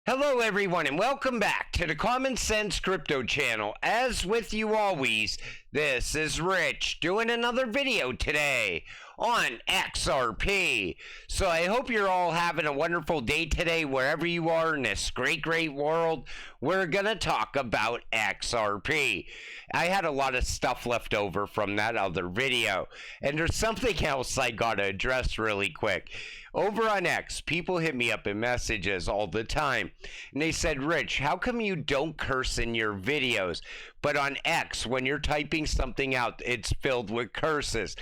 Hello everyone and welcome back to the Common Sense Crypto channel. As with you always, this is Rich doing another video today on XRP. So I hope you're all having a wonderful day today wherever you are in this great world. We're gonna talk about XRP. I had a lot of stuff left over from that other video, and there's something else I gotta address really quick. Over on X, people hit me up in messages all the time, and they said, Rich, how come you don't curse in your videos? But on X, when you're typing something out, it's filled with curses.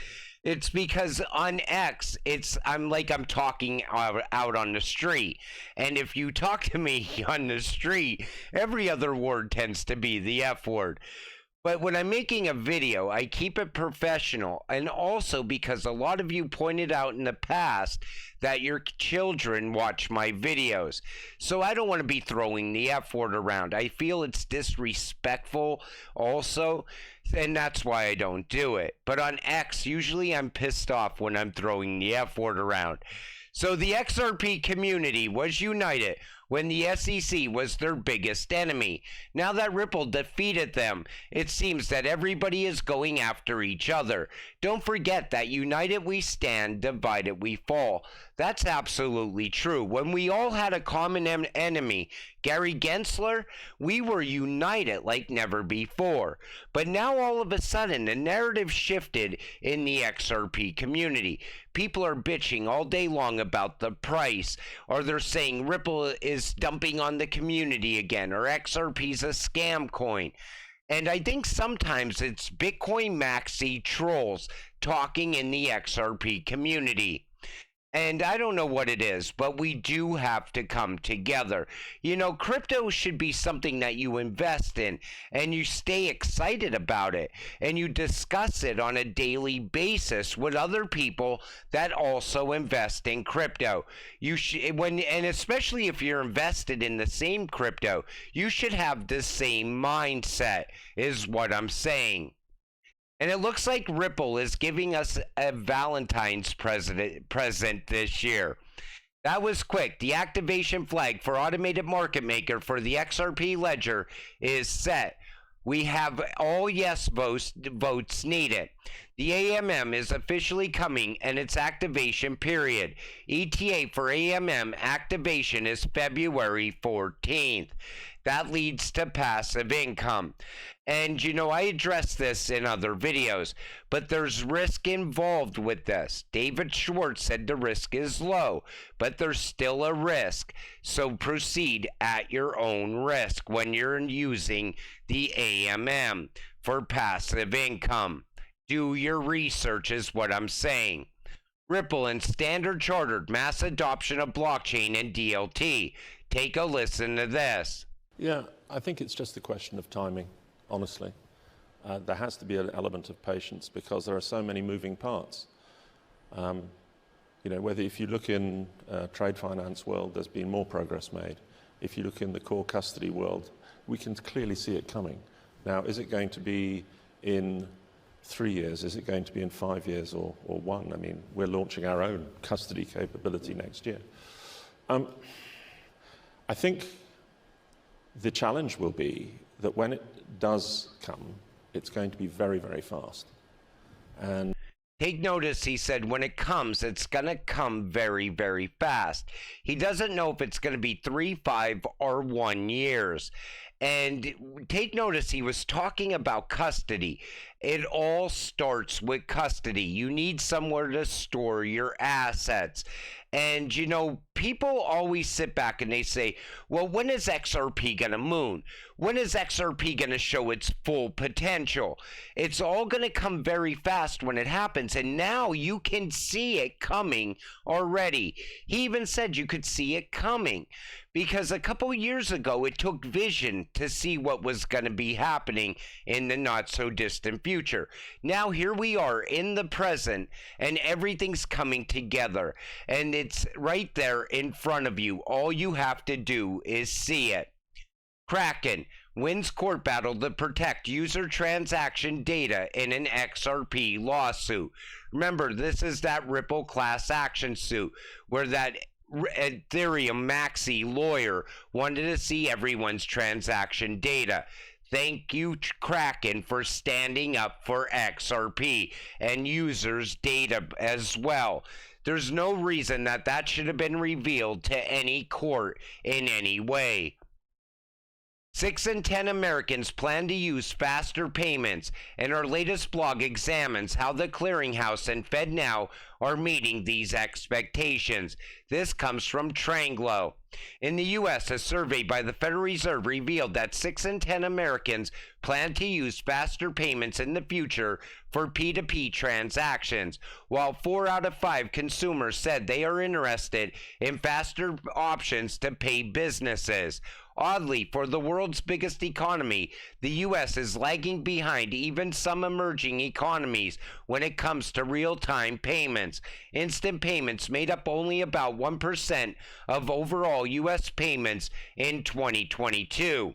It's because on X, I'm talking out on the street. And if you talk to me on the street, every other word tends to be the F word. But when I'm making a video, I keep it professional, and also because a lot of you pointed out in the past that your children watch my videos. So I don't want to be throwing the F word around. I feel it's disrespectful also, and that's why I don't do it. But on X, usually I'm pissed off when I'm throwing the F word around. So the XRP community was united when the SEC was their biggest enemy. Now that Ripple defeated them, it seems that everybody is going after each other. Don't forget that united we stand, divided we fall. That's absolutely true. When we all had a common enemy, Gary Gensler, we were united like never before. But now all of a sudden, the narrative shifted in the XRP community. People are bitching all day long about the price, or they're saying Ripple is dumping on the community again, or XRP's a scam coin. And I think sometimes it's Bitcoin maxi trolls talking in the XRP community. And I don't know what it is, but we do have to come together. You know, crypto should be something that you invest in and you stay excited about it and you discuss it on a daily basis with other people that also invest in crypto. And especially if you're invested in the same crypto, you should have the same mindset, is what I'm saying. And it looks like Ripple is giving us a Valentine's present this year. That was quick. The activation flag for automated market maker for the XRP ledger is set. We have all yes votes needed. The AMM is officially coming and its activation period. ETA for AMM activation is February 14th. That leads to passive income. And you know, I addressed this in other videos, but there's risk involved with this. David Schwartz said the risk is low, but there's still a risk. So proceed at your own risk when you're using the AMM for passive income. Do your research is what I'm saying. Ripple and Standard Chartered mass adoption of blockchain and DLT. Take a listen to this. Yeah, I think it's just a question of timing, honestly. There has to be an element of patience because there are so many moving parts. You know, whether if you look in trade finance world, there's been more progress made. If you look in the core custody world, we can clearly see it coming. Now, is it going to be in 3 years? Is it going to be in 5 years or 1? I mean, we're launching our own custody capability next year. I think the challenge will be that when it does come, it's going to be very fast. And take notice, he said, when it comes, it's going to come very fast. He doesn't know if it's going to be 3, 5, or 1 years. And take notice, he was talking about custody. It all starts with custody. You need somewhere to store your assets. And, you know, people always sit back and they say, well, when is XRP going to moon? When is XRP going to show its full potential? It's all going to come very fast when it happens. And now you can see it coming already. He even said you could see it coming. Because a couple years ago, it took vision to see what was going to be happening in the not-so-distant future. Now, here we are in the present, and everything's coming together. And it's right there in front of you. All you have to do is see it. Kraken wins court battle to protect user transaction data in an XRP lawsuit. Remember, this is that Ripple class action suit where that Ethereum maxi lawyer wanted to see everyone's transaction data. Thank you, Kraken, for standing up for XRP and users' data as well. There's no reason that that should have been revealed to any court in any way. 6 in 10 Americans plan to use faster payments, and our latest blog examines how the Clearinghouse and FedNow are meeting these expectations. This comes from Tranglo. In the U.S., a survey by the Federal Reserve revealed that 6 in 10 Americans plan to use faster payments in the future for P2P transactions, while 4 out of 5 consumers said they are interested in faster options to pay businesses. Oddly, for the world's biggest economy, the U.S. is lagging behind even some emerging economies when it comes to real-time payments. Instant payments made up only about 1% of overall U.S. payments in 2022.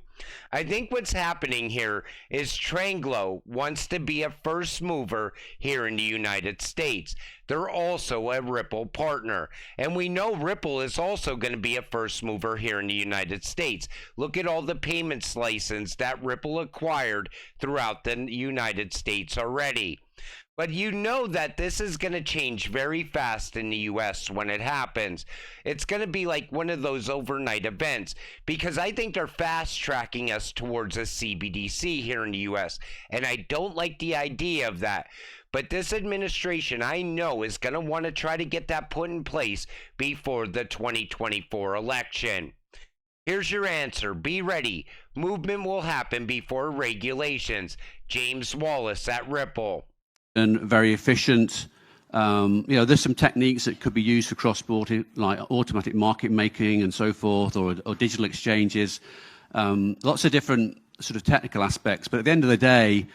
I think what's happening here is Tranglo wants to be a first mover here in the United States. They're also a Ripple partner. And we know Ripple is also going to be a first mover here in the United States. Look at all the payments license that Ripple acquired throughout the United States already. But you know that this is going to change very fast in the US when it happens. It's going to be like one of those overnight events, because I think they're fast tracking us towards a CBDC here in the US. And I don't like the idea of that. But this administration, I know, is going to want to try to get that put in place before the 2024 election. Here's your answer. Be ready. Movement will happen before regulations. James Wallace at Ripple. And very efficient. There's some techniques that could be used for cross-border, like automatic market making and so forth, or digital exchanges. Lots of different sort of technical aspects. But at the end of the day,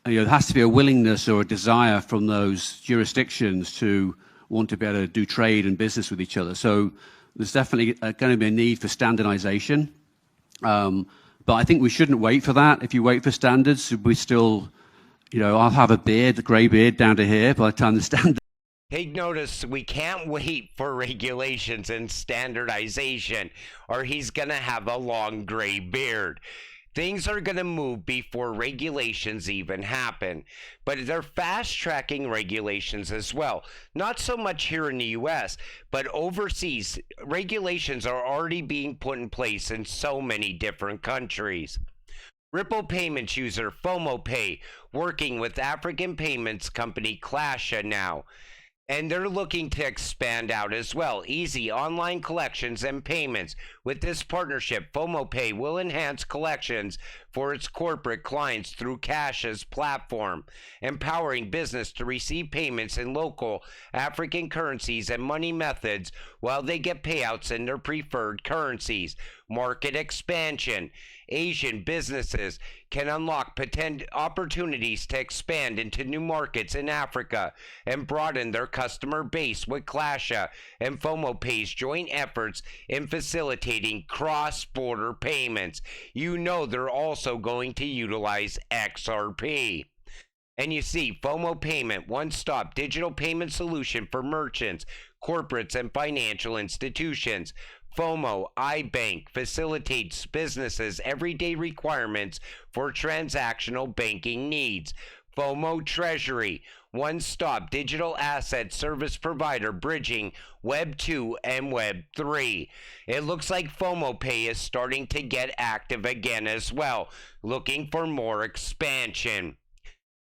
there has to be a willingness or a desire from those jurisdictions to want to be able to do trade and business with each other. So there's definitely going to be a need for standardization. But I think we shouldn't wait for that. If you wait for standards, we still... I'll have a beard, a grey beard down to here by the time the standard. Take notice, we can't wait for regulations and standardization, or he's going to have a long gray beard. Things are going to move before regulations even happen, but they're fast-tracking regulations as well. Not so much here in the U.S., but overseas, regulations are already being put in place in so many different countries. Ripple payments user FOMOPay working with African payments company Clasha now. And they're looking to expand out as well. Easy online collections and payments. With this partnership, FOMOPay will enhance collections for its corporate clients through Clasha's platform, empowering business to receive payments in local African currencies and money methods while they get payouts in their preferred currencies. Market expansion. Asian businesses can unlock opportunities to expand into new markets in Africa and broaden their customer base with Clasha and FOMOPay's joint efforts in facilitating cross-border payments. You know they're also going to utilize XRP. And you see, FOMO Payment, one-stop digital payment solution for merchants, corporates, and financial institutions. FOMO iBank facilitates businesses' everyday requirements for transactional banking needs. FOMO Treasury, one-stop digital asset service provider bridging Web 2 and Web 3. It looks like FOMOPay is starting to get active again as well, looking for more expansion.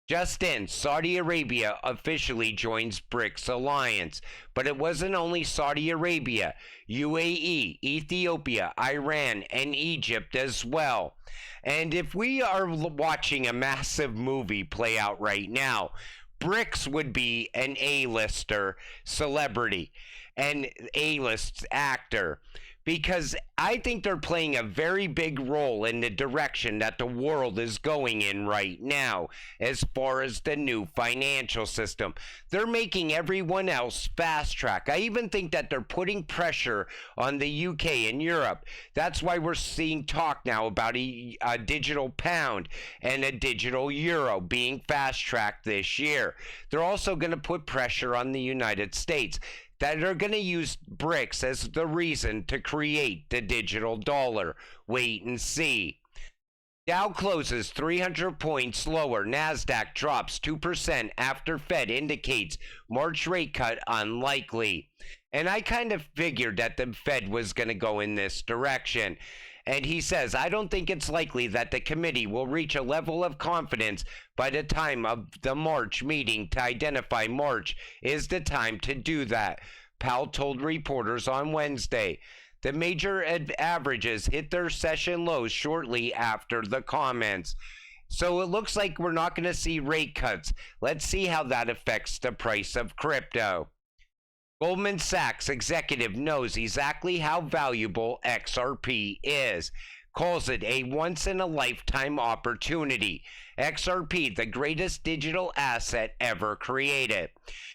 Just in, Saudi Arabia officially joins Brics alliance, but it wasn't only Saudi Arabia, UAE, Ethiopia, Iran, and Egypt as well. And if we are watching a massive movie play out right now, Brics would be an A-lister celebrity, an A-list actor, because I think they're playing a very big role in the direction that the world is going in right now as far as the new financial system. They're making everyone else fast track. I even think that they're putting pressure on the UK and Europe. That's why we're seeing talk now about a digital pound and a digital euro being fast tracked this year. They're also going to put pressure on the United States. that are going to use Brics as the reason to create the digital dollar. Wait and see. Dow closes 300 points lower. NASDAQ drops 2% after Fed indicates March rate cut unlikely. And I kind of figured that the Fed was going to go in this direction. And he says, I don't think it's likely that the committee will reach a level of confidence by the time of the March meeting to identify March is the time to do that, Powell told reporters on Wednesday. The major averages hit their session lows shortly after the comments. So it looks like we're not going to see rate cuts. Let's see how that affects the price of crypto. Goldman Sachs executive knows exactly how valuable XRP is, calls it a once-in-a-lifetime opportunity. XRP, the greatest digital asset ever created.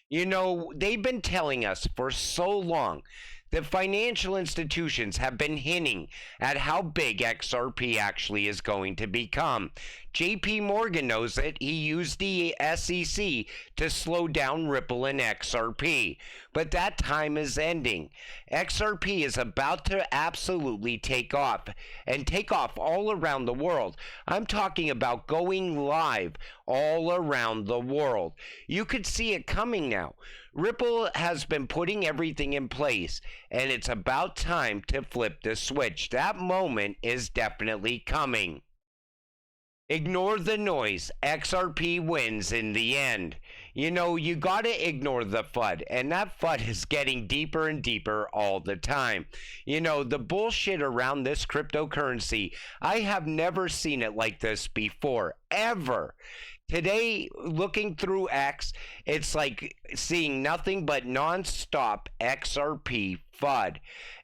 You know, they've been telling us for so long. The financial institutions have been hinting at how big XRP actually is going to become. JP Morgan knows it. He used the SEC to slow down Ripple and XRP. But that time is ending. XRP is about to absolutely take off, and take off all around the world. I'm talking about going live all around the world. You could see it coming now. Ripple has been putting everything in place, and it's about time to flip the switch. That moment is definitely coming. Ignore the noise. XRP wins in the end. You know, you gotta ignore the FUD, and that FUD is getting deeper and deeper all the time. You know, the bullshit around this cryptocurrency, I have never seen it like this before, ever. Today, looking through X, it's like seeing nothing but non-stop XRP FUD,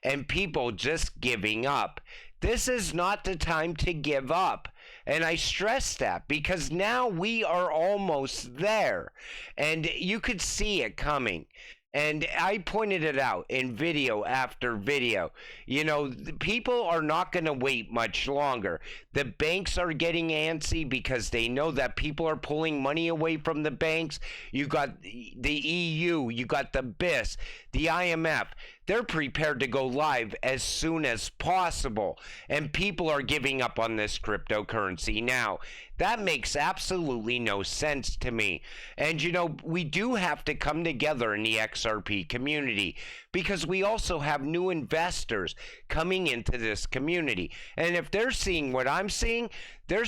and people just giving up. This is not the time to give up. And I stress that because now we are almost there, and you could see it coming. And I pointed it out in video after video. You know, people are not going to wait much longer. The banks are getting antsy because they know that people are pulling money away from the banks. You got the EU, you got the BIS, the IMF. They're prepared to go live as soon as possible. And people are giving up on this cryptocurrency now. That makes absolutely no sense to me. And you know, we do have to come together in the XRP community because we also have new investors coming into this community. And if they're seeing what I'm seeing, they're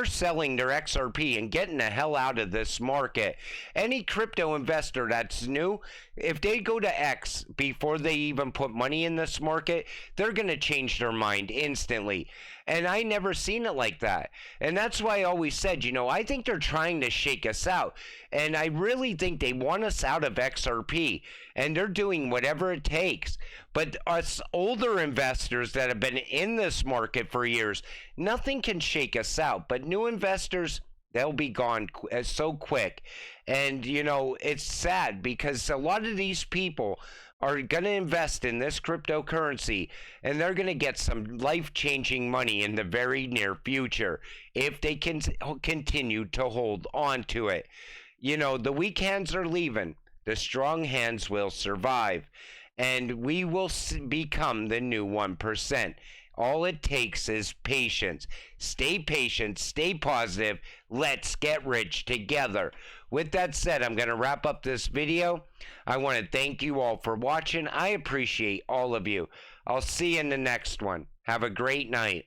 selling their XRP and getting the hell out of this market. Any crypto investor that's new, if they go to X before they even put money in this market, they're going to change their mind instantly. And I never seen it like that. And that's why I always said, you know, I think they're trying to shake us out. And I really think they want us out of XRP. And they're doing whatever it takes. But us older investors that have been in this market for years, nothing can shake us out. But new investors, they'll be gone so quick. And, you know, it's sad because a lot of these people are going to invest in this cryptocurrency, and they're going to get some life-changing money in the very near future if they can continue to hold on to it. You know, the weak hands are leaving. The strong hands will survive, and we will become the new 1%. All it takes is patience. Stay patient, stay positive. Let's get rich together. With that said, I'm going to wrap up this video. I want to thank you all for watching. I appreciate all of you. I'll see you in the next one. Have a great night.